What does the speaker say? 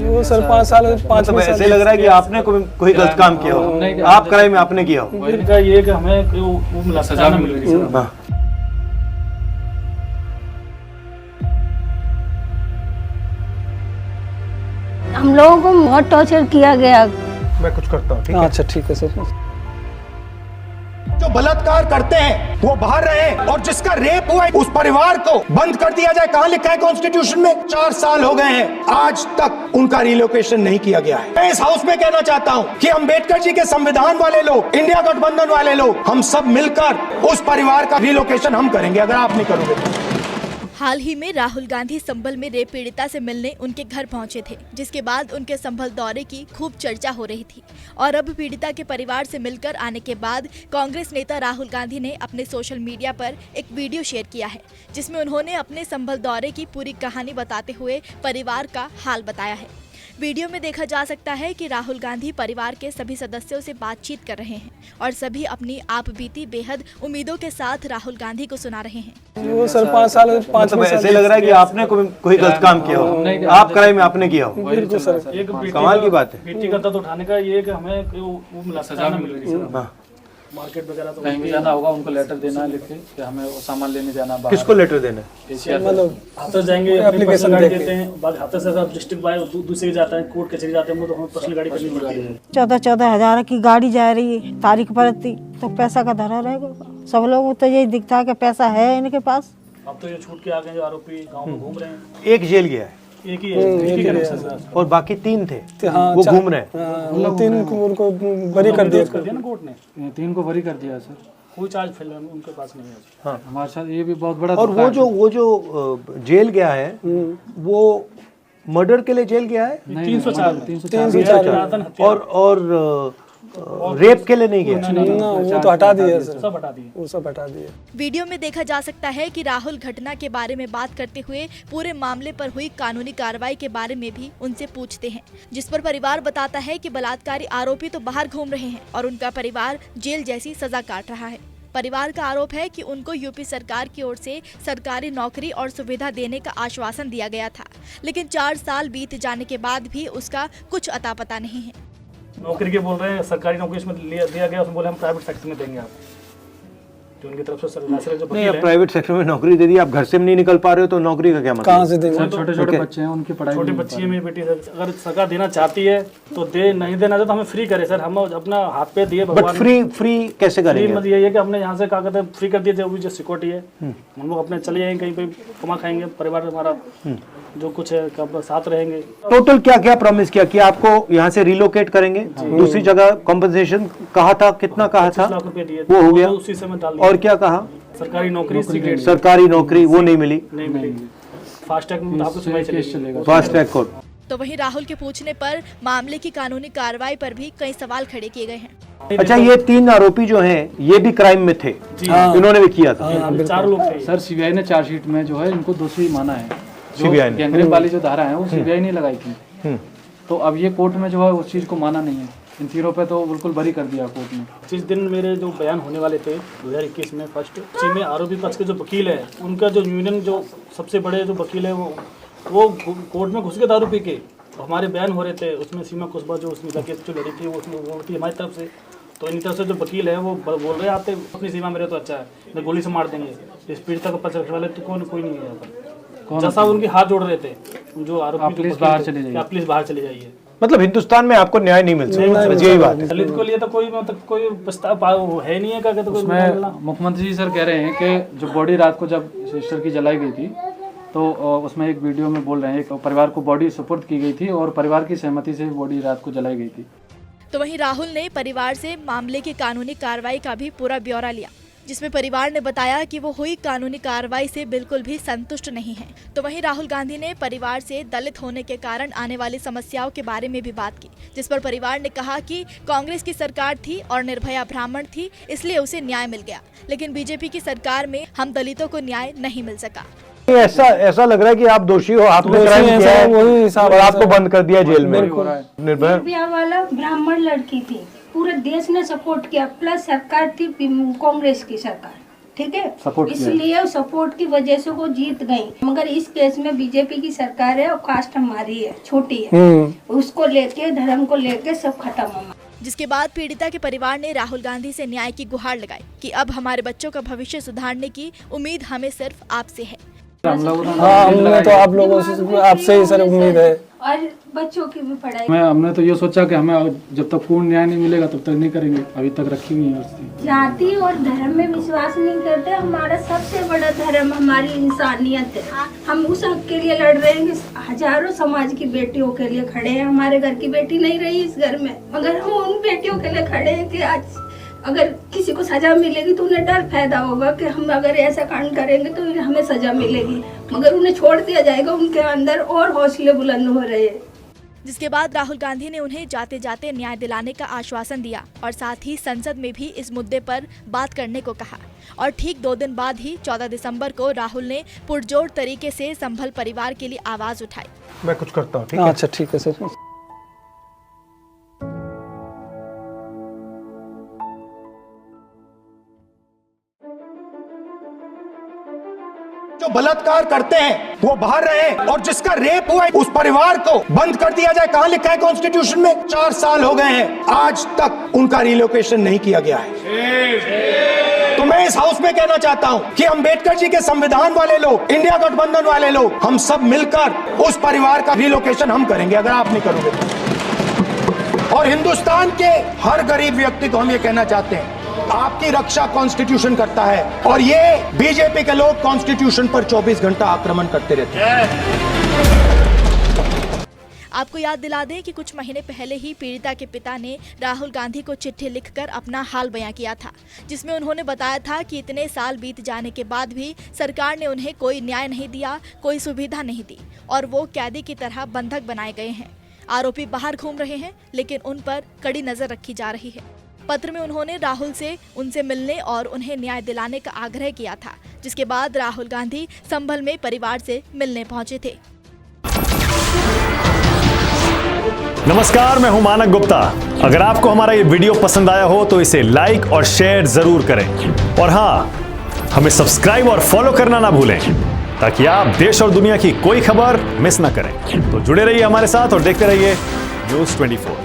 वो सर 5 साल मतलब ऐसे लग रहा है कि आपने कोई गलत काम किया हो, आप क्राइम में आपने किया हो। इनका ये कि हमें वो मिला, सजा मिल रही है। हाँ। हम लोगों को बहुत टॉर्चर किया गया। मैं कुछ करता हूँ, ठीक है? अच्छा ठीक है सर। जो बलात्कार करते हैं वो बाहर रहे, और जिसका रेप हुआ है उस परिवार को बंद कर दिया जाए। कहां लिखा है कॉन्स्टिट्यूशन में? 4 साल हो गए हैं, आज तक उनका रिलोकेशन नहीं किया गया है। मैं इस हाउस में कहना चाहता हूं कि अंबेडकर जी के संविधान वाले लोग, इंडिया गठबंधन वाले लोग, हम सब मिलकर उस परिवार का रिलोकेशन हम करेंगे, अगर आप नहीं करोगे तो। हाल ही में राहुल गांधी संभल में रेप पीड़िता से मिलने उनके घर पहुंचे थे, जिसके बाद उनके संभल दौरे की खूब चर्चा हो रही थी। और अब पीड़िता के परिवार से मिलकर आने के बाद कांग्रेस नेता राहुल गांधी ने अपने सोशल मीडिया पर एक वीडियो शेयर किया है, जिसमें उन्होंने अपने संभल दौरे की पूरी कहानी बताते हुए परिवार का हाल बताया है। वीडियो में देखा जा सकता है कि राहुल गांधी परिवार के सभी सदस्यों से बातचीत कर रहे हैं और सभी अपनी आप बीती बेहद उम्मीदों के साथ राहुल गांधी को सुना रहे हैं। वो सर 5 साल मतलब ऐसे लग रहा है कि आपने कोई गलत काम किया हो, आप क्राइम में आपने किया हो। बिल्कुल सर। एक कमाल की बात है। बेटी का दर्द उठाने का ये कि हमें वो मिला, सजा मिल रही है। मार्केट वगैरह तो कहीं भी जाना होगा उनको लेटर देना है, लिख के कि हमें वो सामान लेने जाना है। किसको लेटर देना है? मतलब हाथों जाएंगे, एप्लीकेशन गाड़ी देके। देते हैं, बाद हाथों से डिस्ट्रिक्ट बाय दूसरे जाता है, कोर्ट कचहरी जाते हैं, तो हमें पर्सनल गाड़ी करनी पड़ती है। 14,000 की गाड़ी जा रही है तारीख पर थी, तो पैसा का धरा रहेगा। सब लोगों को तो यही दिखता है कि पैसा है इनके पास। अब तो ये छूट के आ गए जो आरोपी गाँव में घूम रहे हैं। एक जेल गया है एक ही है और बाकी 3 थे, हाँ, वो घूम रहे हैं। मतलब 3 को उनको बरी कर दिया ना कोर्ट ने। 3 को बरी कर दिया सर। कोई चार्ज फिलहाल उनके पास नहीं है। हाँ, हमारे साथ ये भी बहुत बड़ा। और वो जो जेल गया है वो मर्डर के लिए जेल गया है। 304 और रेप के लिए नहीं गया। ना, वो तो हटा दिया सर, सब हटा दिए, वो सब हटा दिए। वीडियो में देखा जा सकता है कि राहुल घटना के बारे में बात करते हुए पूरे मामले पर हुई कानूनी कार्रवाई के बारे में भी उनसे पूछते हैं, जिस पर परिवार बताता है कि बलात्कारी आरोपी तो बाहर घूम रहे हैं और उनका परिवार जेल जैसी सजा काट रहा है। परिवार का आरोप है कि उनको यूपी सरकार की ओर से सरकारी नौकरी और सुविधा देने का आश्वासन दिया गया था, लेकिन 4 साल बीत जाने के बाद भी उसका कुछ अता पता नहीं है। नौकरी के बोल रहे हैं, सरकारी नौकरी इसमें दिया गया, उसमें बोले हम प्राइवेट सेक्टर में देंगे आप, जो उनकी तरफ से सरकार जो नहीं, प्राइवेट सेक्टर में नौकरी दे दी, आप घर से नहीं निकल पा रहे हो तो नौकरी का क्या मतलब? कहाँ से देंगे? छोटे बच्चे हैं, उनकी पढ़ाई। छोटी बच्ची है मेरी बेटी, अगर सरकार देना चाहती है तो दे, नहीं देना चाहते तो हमें फ्री करे सर, हम अपना हाथ पे दिए बट फ्री कैसे करेंगे? मतलब ये है कि हमने यहाँ से क्या कहते हैं फ्री कर दिए, जो सिक्योरिटी है हम लोग अपने चले जाएंगे, कहीं पे कमा खाएंगे, परिवार हमारा जो कुछ है कब साथ रहेंगे। टोटल क्या क्या प्रॉमिस किया कि आपको यहाँ से रिलोकेट करेंगे, दूसरी जगह कॉम्पनसेशन कहा था, कितना कहा था? 25 लाख रुपए दिए, वो हो गया, उसी से मैं डाल दिया। और क्या कहा? सरकारी नौकरी सरकारी नौकरी वो नहीं मिली, नहीं मिलेगी। फास्ट ट्रैक में आपको सुनाई चलेगा, फास्ट ट्रैक कोर्ट। तो वहीं राहुल के पूछने पर मामले की कानूनी कार्रवाई पर भी कई सवाल खड़े किए गए हैं। अच्छा, ये 3 आरोपी जो हैं ये भी क्राइम में थे, इन्होंने भी किया था। 4 लोग थे सर। सीबीआई ने चार्जशीट में जो है इनको दोषी माना है। सीबीआई ने गैंगरेप वाली जो धारा है वो सीबीआई ने लगाई थी, तो अब ये कोर्ट में जो है उस चीज को माना नहीं है, इन तीनों पे तो बिल्कुल बरी कर दिया कोर्ट ने। जिस दिन मेरे जो बयान होने वाले थे 2021 में फर्स्ट, उसी में आरोपी पक्ष के जो वकील है, उनका जो यूनियन जो सबसे बड़े जो वकील है वो कोर्ट में घुस के दारू पी के हमारे बयान हो रहे थे, उसमें सीमा कुशबा जो उसमें जाके जो लड़ी थी वो थी हमारी तरफ से, तो इन तरफ से जो वकील है वो बोल रहे आते अपनी सीमा मेरे तो अच्छा है, मैं गोली से मार देंगे, इस पीड़िता का पक्ष रखने वाले तो कोई नहीं है यहाँ पर। जैसा उनके हाथ जोड़ रहे थे जो आरोपी, प्लीज बाहर चले जाइए, प्लीज बाहर चले जाइए। मतलब हिंदुस्तान में आपको न्याय नहीं मिल सकता, यही बात है। दलित को लिए तो कोई मतलब कोई प्रस्ताव है नहीं है क्या? तो उसमें मुख्यमंत्री जी सर कह रहे हैं कि जो बॉडी रात को जब सिस्टर की जलाई गई थी, तो उसमें एक वीडियो में बोल रहे हैं एक परिवार को बॉडी सुपुर्द की गई थी और परिवार की सहमति से बॉडी रात को जलाई गई थी। तो वहीं राहुल ने परिवार से मामले की कानूनी कार्रवाई का भी पूरा ब्यौरा लिया, जिसमें परिवार ने बताया कि वो हुई कानूनी कार्रवाई से बिल्कुल भी संतुष्ट नहीं है। तो वहीं राहुल गांधी ने परिवार से दलित होने के कारण आने वाली समस्याओं के बारे में भी बात की, जिस पर परिवार ने कहा कि कांग्रेस की सरकार थी और निर्भया ब्राह्मण थी, इसलिए उसे न्याय मिल गया, लेकिन बीजेपी की सरकार में हम दलितों को न्याय नहीं मिल सका। ऐसा लग रहा है कि आप दोषी हो, आपने क्राइम किया है, वही हिसाब और आपको बंद कर दिया जेल में। निर्भया वाला ब्राह्मण लड़की थी, पूरे देश ने सपोर्ट किया, प्लस सरकार थी कांग्रेस की सरकार, ठीक है, सपोर्ट किया। इसलिए सपोर्ट की वजह से वो जीत गई। मगर इस केस में बीजेपी की सरकार है और कास्ट हमारी है, छोटी है, उसको लेके, धर्म को लेके सब खत्म है। जिसके बाद पीड़िता के परिवार ने राहुल गांधी से न्याय की गुहार लगाई कि अब हमारे बच्चों का भविष्य सुधारने की उम्मीद हमें सिर्फ आपसे है। हाँ, हमने तो आप लोगों से, आपसे ही सर उम्मीद है, और बच्चों की भी पढ़ाई। हमने तो ये सोचा कि हमें जब तक पूर्ण न्याय नहीं मिलेगा तब तक नहीं करेंगे, अभी तक रखी हुई है। जाति और धर्म में विश्वास नहीं करते। हमारा सबसे बड़ा धर्म हमारी इंसानियत है। हम उस हक के लिए लड़ रहे हैं कि हजारों समाज की बेटियों के लिए खड़े हैं। हमारे घर की बेटी नहीं रही इस घर में, मगर हम उन बेटियों के लिए खड़े हैं कि आज अगर किसी को सजा मिलेगी तो उन्हें डर पैदा होगा कि हम अगर ऐसा कांड करेंगे तो हमें सजा मिलेगी, मगर उन्हें छोड़ दिया जाएगा। उनके अंदर और हौसले बुलंद हो रहे हैं। जिसके बाद राहुल गांधी ने उन्हें जाते जाते न्याय दिलाने का आश्वासन दिया और साथ ही संसद में भी इस मुद्दे पर बात करने को कहा। और ठीक 2 दिन बाद ही 14 दिसंबर को राहुल ने पुरजोर तरीके से संभल परिवार के लिए आवाज उठाई। मैं कुछ करता हूँ, ठीक है? अच्छा ठीक है सर। जो बलात्कार करते हैं वो बाहर रहे, और जिसका रेप हुआ है उस परिवार को बंद कर दिया जाए। कहां लिखा है कॉन्स्टिट्यूशन में? 4 साल हो गए हैं, आज तक उनका रिलोकेशन नहीं किया गया है। तो मैं इस हाउस में कहना चाहता हूं कि अंबेडकर जी के संविधान वाले लोग, इंडिया गठबंधन वाले लोग, हम सब मिलकर उस परिवार का रिलोकेशन हम करेंगे अगर आप नहीं करोगे तो। और हिंदुस्तान के हर गरीब व्यक्ति को हम ये कहना चाहते हैं, आपकी रक्षा कॉन्स्टिट्यूशन करता है, और ये बीजेपी के लोग कॉन्स्टिट्यूशन पर 24 घंटा आक्रमण करते रहते हैं। आपको याद दिला दें कि कुछ महीने पहले ही पीड़िता के पिता ने राहुल गांधी को चिट्ठी लिखकर अपना हाल बयां किया था, जिसमें उन्होंने बताया था कि इतने साल बीत जाने के बाद भी सरकार ने उन्हें कोई न्याय नहीं दिया, कोई सुविधा नहीं दी और वो कैदी की तरह बंधक बनाए गए हैं। आरोपी बाहर घूम रहे हैं, लेकिन उन पर कड़ी नजर रखी जा रही है। पत्र में उन्होंने राहुल से उनसे मिलने और उन्हें न्याय दिलाने का आग्रह किया था, जिसके बाद राहुल गांधी संभल में परिवार से मिलने पहुंचे थे। नमस्कार, मैं हूं मानक गुप्ता। अगर आपको हमारा ये वीडियो पसंद आया हो तो इसे लाइक और शेयर जरूर करें, और हाँ, हमें सब्सक्राइब और फॉलो करना ना भूलें ताकि आप देश और दुनिया की कोई खबर मिस ना करें। तो जुड़े रहिए हमारे साथ और देखते रहिए News 24।